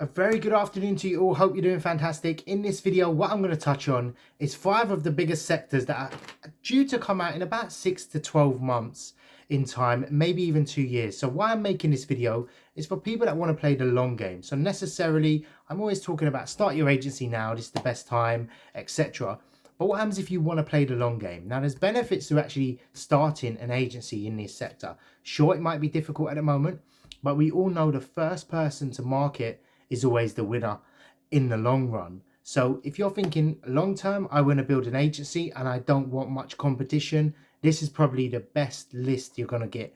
A very good afternoon to you all. Hope you're doing fantastic. In this video, what I'm going to touch on is 5 of the biggest sectors that are due to come out in about 6 to 12 months in time, maybe even 2 years. So why I'm making this video is for people that want to play the long game. So necessarily, I'm always talking about start your agency now, this is the best time, etc. But what happens if you want to play the long game? Now, there's benefits to actually starting an agency in this sector. Sure, it might be difficult at the moment, but we all know the first person to market is always the winner in the long run. So if you're thinking long term, I want to build an agency and I don't want much competition, this is probably the best list you're going to get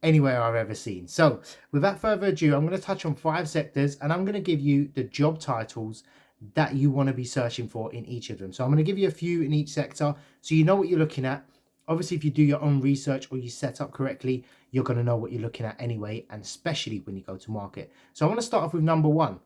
anywhere I've ever seen. So without further ado, I'm going to touch on 5 sectors and I'm going to give you the job titles that you want to be searching for in each of them. So I'm going to give you a few in each sector so you know what you're looking at. Obviously, if you do your own research or you set up correctly, you're going to know what you're looking at anyway, and especially when you go to market. So I want to start off with number one,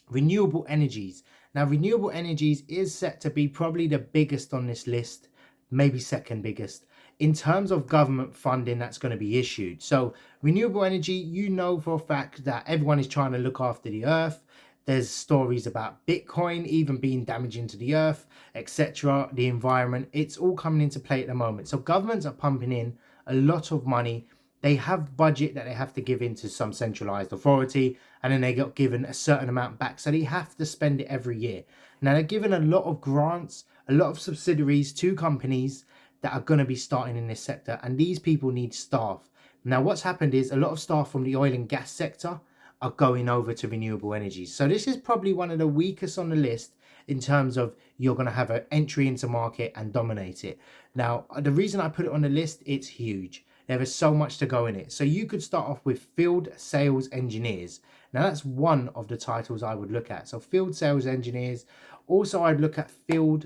renewable energies. Now, renewable energies is set to be probably the biggest on this list, maybe second biggest in terms of government funding that's going to be issued. So renewable energy, you know for a fact that everyone is trying to look after the earth. There's stories about Bitcoin even being damaging to the earth, etc., the environment. It's all coming into play at the moment. So governments are pumping in a lot of money. They have budget that they have to give into some centralized authority, and then they get given a certain amount back. So they have to spend it every year. Now they're given a lot of grants, a lot of subsidiaries to companies that are going to be starting in this sector, and these people need staff. Now what's happened is a lot of staff from the oil and gas sector are going over to renewable energy. So this is probably one of the weakest on the list in terms of you're going to have an entry into market and dominate it. Now, the reason I put it on the list, it's huge. There is so much to go in it. So you could start off with field sales engineers. Now that's one of the titles I would look at. So field sales engineers. Also, I'd look at field,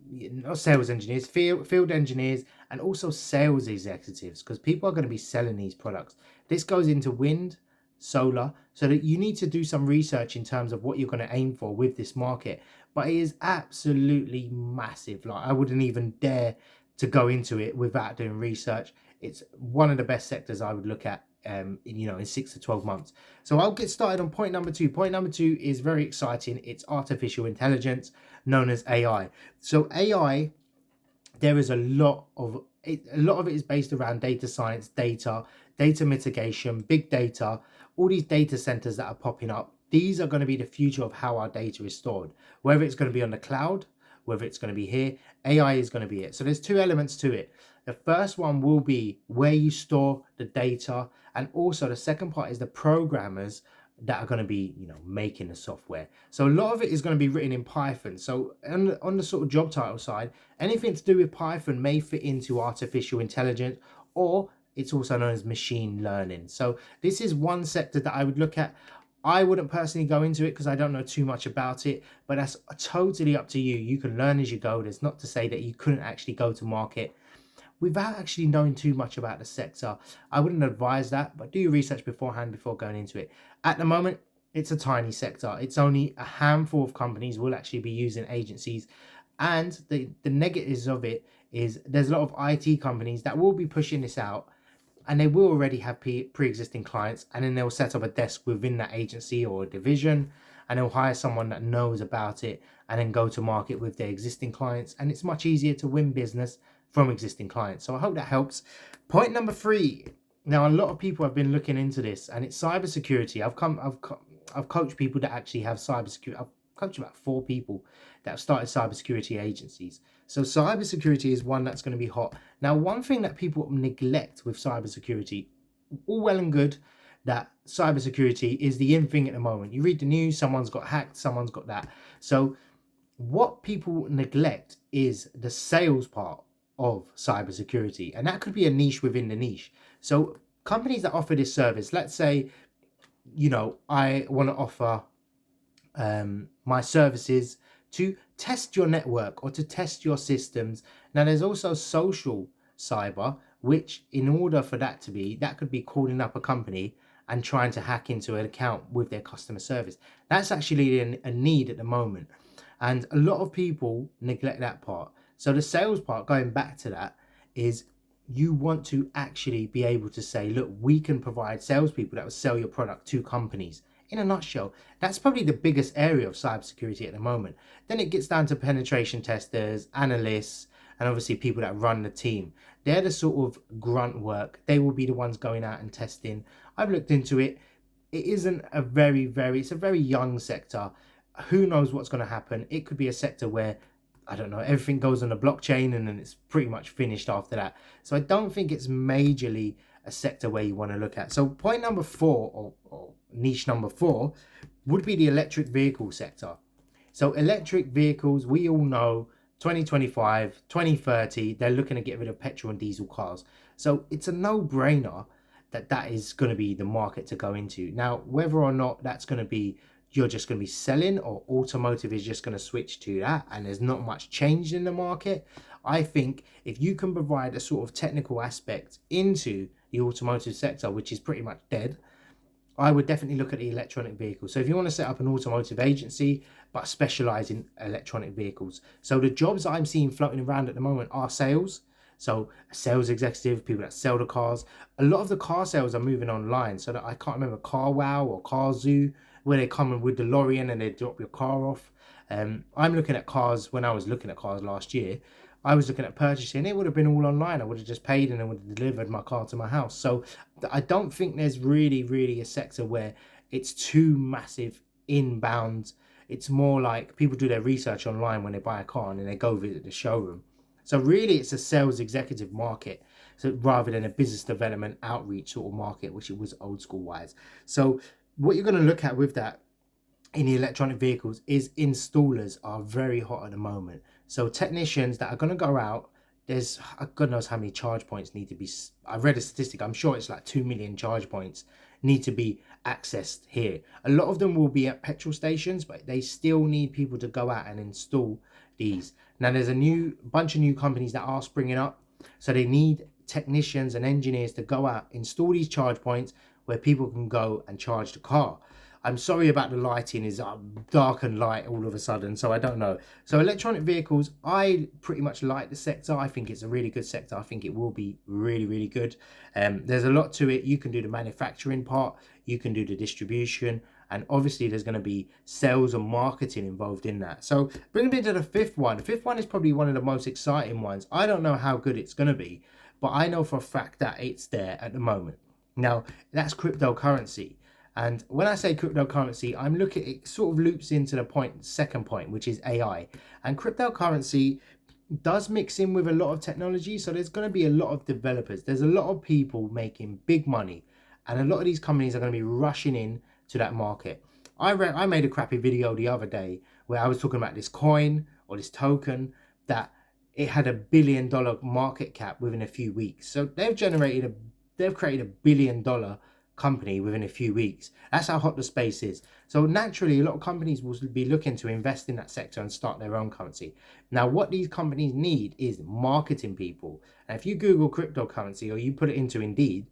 not sales engineers, field engineers, and also sales executives, because people are going to be selling these products. This goes into wind, solar, so that you need to do some research in terms of what you're going to aim for with this market. But it is absolutely massive. Like, I wouldn't even dare to go into it without doing research. It's one of the best sectors I would look at in 6 to 12 months. So I'll get started on point number two. Point number two is very exciting. It's artificial intelligence, known as AI. So AI, there is a lot of it. A lot of it is based around data science, data mitigation, big data, all these data centers that are popping up. These are going to be the future of how our data is stored, whether it's going to be on the cloud, whether it's going to be here. AI is going to be it. So there's two elements to it. The first one will be where you store the data, and also the second part is the programmers that are going to be making the software. So a lot of it is going to be written in Python. So on the sort of job title side, anything to do with Python may fit into artificial intelligence, or it's also known as machine learning. So this is one sector that I would look at. I wouldn't personally go into it because I don't know too much about it, but that's totally up to you. You can learn as you go. There's not to say that you couldn't actually go to market without actually knowing too much about the sector. I wouldn't advise that, but do your research beforehand before going into it. At the moment, it's a tiny sector. It's only a handful of companies will actually be using agencies. And the negatives of it is there's a lot of IT companies that will be pushing this out, and they will already have pre-existing clients, and then they'll set up a desk within that agency or division, and they'll hire someone that knows about it and then go to market with their existing clients, and it's much easier to win business from existing clients. So I hope that helps. Point number three. Now, a lot of people have been looking into this, and it's cybersecurity. I've coached people that actually have cybersecurity. I've coached about 4 people that have started cybersecurity agencies. So cybersecurity is one that's going to be hot. Now, one thing that people neglect with cybersecurity, all well and good, that cybersecurity is the in thing at the moment. You read the news, someone's got hacked, someone's got that. So what people neglect is the sales part of cybersecurity, and that could be a niche within the niche. So companies that offer this service, let's say, I want to offer my services to test your network or to test your systems. Now, there's also social cyber, which in order for that to be, that could be calling up a company and trying to hack into an account with their customer service. That's actually a need at the moment. And a lot of people neglect that part. So the sales part, going back to that, is you want to actually be able to say, look, we can provide salespeople that will sell your product to companies in a nutshell, that's probably the biggest area of cybersecurity at the moment. Then it gets down to penetration testers, analysts, and obviously people that run the team. They're the sort of grunt work. They will be the ones going out and testing. I've looked into it. It isn't a it's a very young sector. Who knows what's going to happen? It could be a sector where, I don't know, everything goes on the blockchain and then it's pretty much finished after that. So I don't think it's majorly a sector where you want to look at. So point number four, or niche number four, would be the electric vehicle sector. So electric vehicles, we all know 2025, 2030, they're looking to get rid of petrol and diesel cars. So it's a no-brainer that that is going to be the market to go into. Now, whether or not that's going to be, you're just going to be selling, or automotive is just going to switch to that and there's not much change in the market, I think if you can provide a sort of technical aspect into the automotive sector, which is pretty much dead, I would definitely look at the electronic vehicles. So if you want to set up an automotive agency, but specialize in electronic vehicles. So the jobs I'm seeing floating around at the moment are sales. So a sales executive, people that sell the cars. A lot of the car sales are moving online. So that I can't remember CarWow or CarZoo, where they come in with DeLorean and they drop your car off. I'm looking at cars. When I was looking at cars last year, I was looking at purchasing. It would have been all online. I would have just paid and then would have delivered my car to my house. So I don't think there's really a sector where it's too massive inbound. It's more like people do their research online when they buy a car and then they go visit the showroom. So really it's a sales executive market, so rather than a business development outreach sort of market, which it was old school wise. So what you're going to look at with that in the electronic vehicles is installers are very hot at the moment. So technicians that are going to go out, there's God knows how many charge points need to be. I read a statistic, I'm sure it's like 2 million charge points need to be accessed here. A lot of them will be at petrol stations, but they still need people to go out and install these. Now there's a bunch of new companies that are springing up, so they need technicians and engineers to go out, install these charge points where people can go and charge the car. I'm sorry about the lighting, is dark and light all of a sudden, so I don't know. So electronic vehicles, I pretty much like the sector. I think it's a really good sector. I think it will be really good. There's a lot to it. You can do the manufacturing part, you can do the distribution, and obviously there's going to be sales and marketing involved in that. So bring me to the fifth one. The fifth one is probably one of the most exciting ones. I don't know how good it's going to be, but I know for a fact that it's there at the moment. Now, that's cryptocurrency. And when I say cryptocurrency, I'm looking, it sort of loops into the second point, which is AI. And cryptocurrency does mix in with a lot of technology. So there's going to be a lot of developers. There's a lot of people making big money. And a lot of these companies are going to be rushing in to that market. I made a crappy video the other day where I was talking about this coin or this token that it had $1 billion market cap within a few weeks. So they've created $1 billion company within a few weeks. That's how hot the space is. So naturally, a lot of companies will be looking to invest in that sector and start their own currency. Now, what these companies need is marketing people. And if you Google cryptocurrency or you put it into Indeed,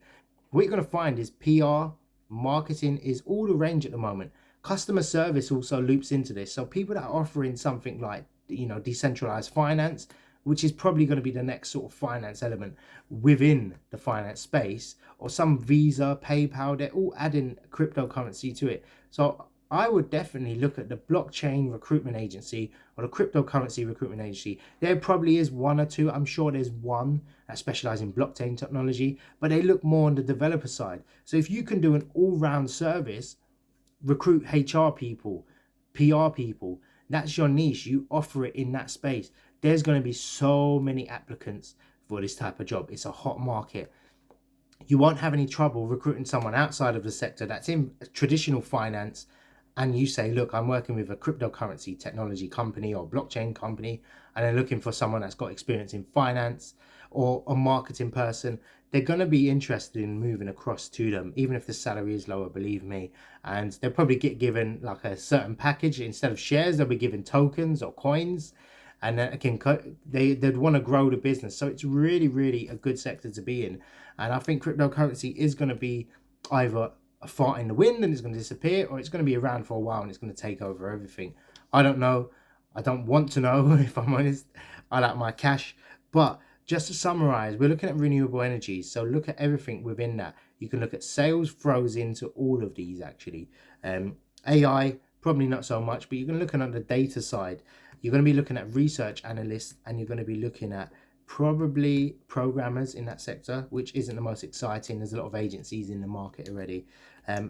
what you're going to find is PR, marketing is all the range at the moment. Customer service also loops into this. So people that are offering something like, decentralized finance, which is probably going to be the next sort of finance element within the finance space, or some Visa, PayPal, they're all adding cryptocurrency to it. So I would definitely look at the blockchain recruitment agency or the cryptocurrency recruitment agency. There probably is one or two. I'm sure there's one that specializes in blockchain technology, but they look more on the developer side. So if you can do an all-round service, recruit HR people, PR people, that's your niche. You offer it in that space. There's going to be so many applicants for this type of job. It's a hot market. You won't have any trouble recruiting someone outside of the sector that's in traditional finance, and you say, look, I'm working with a cryptocurrency technology company or blockchain company, and they're looking for someone that's got experience in finance or a marketing person. They're going to be interested in moving across to them, even if the salary is lower, believe me. And they'll probably get given like a certain package. Instead of shares, they'll be given tokens or coins. And then again, they'd want to grow the business. So it's really a good sector to be in. And I think cryptocurrency is going to be either a fart in the wind and it's going to disappear, or it's going to be around for a while and it's going to take over everything. I don't know. I don't want to know, if I'm honest. I like my cash. But just to summarize, we're looking at renewable energy. So look at everything within that. You can look at sales, throws into all of these actually. AI, probably not so much, but you're going to look at the data side. You're going to be looking at research analysts, and you're going to be looking at probably programmers in that sector, which isn't the most exciting. There's a lot of agencies in the market already.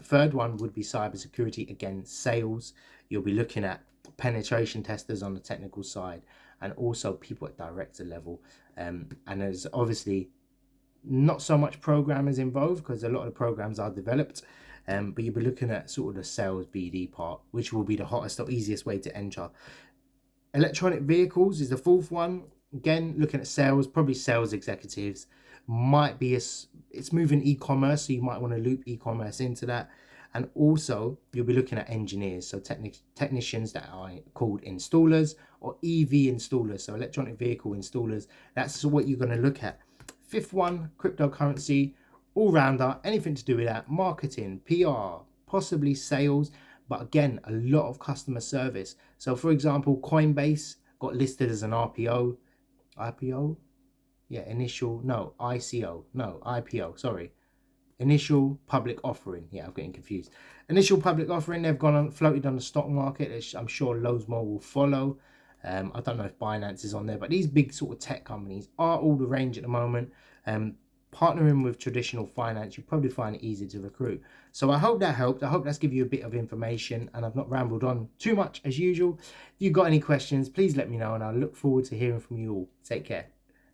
Third one would be cybersecurity. Again, sales. You'll be looking at penetration testers on the technical side, and also people at director level. And there's obviously not so much programmers involved because a lot of the programs are developed. But you'll be looking at sort of the sales BD part, which will be the hottest or easiest way to enter. Electronic vehicles is the fourth one. Again, looking at sales, probably sales executives. Might be it's moving e-commerce, so you might want to loop e-commerce into that. And also you'll be looking at engineers, so technicians that are called installers, or EV installers, so electronic vehicle installers. That's what you're going to look at. Fifth one, cryptocurrency, all-rounder, anything to do with that, marketing, PR, possibly sales, but again, a lot of customer service. So for example, Coinbase got listed as an IPO, initial public offering. Yeah, I'm getting confused. Initial public offering, they've gone on, floated on the stock market. I'm sure loads more will follow. I don't know if Binance is on there, but these big sort of tech companies are all the range at the moment. Partnering with traditional finance, you probably find it easy to recruit. So I hope that helped. I hope that's given you a bit of information, and I've not rambled on too much as usual. If you've got any questions, please let me know, and I look forward to hearing from you all. Take care.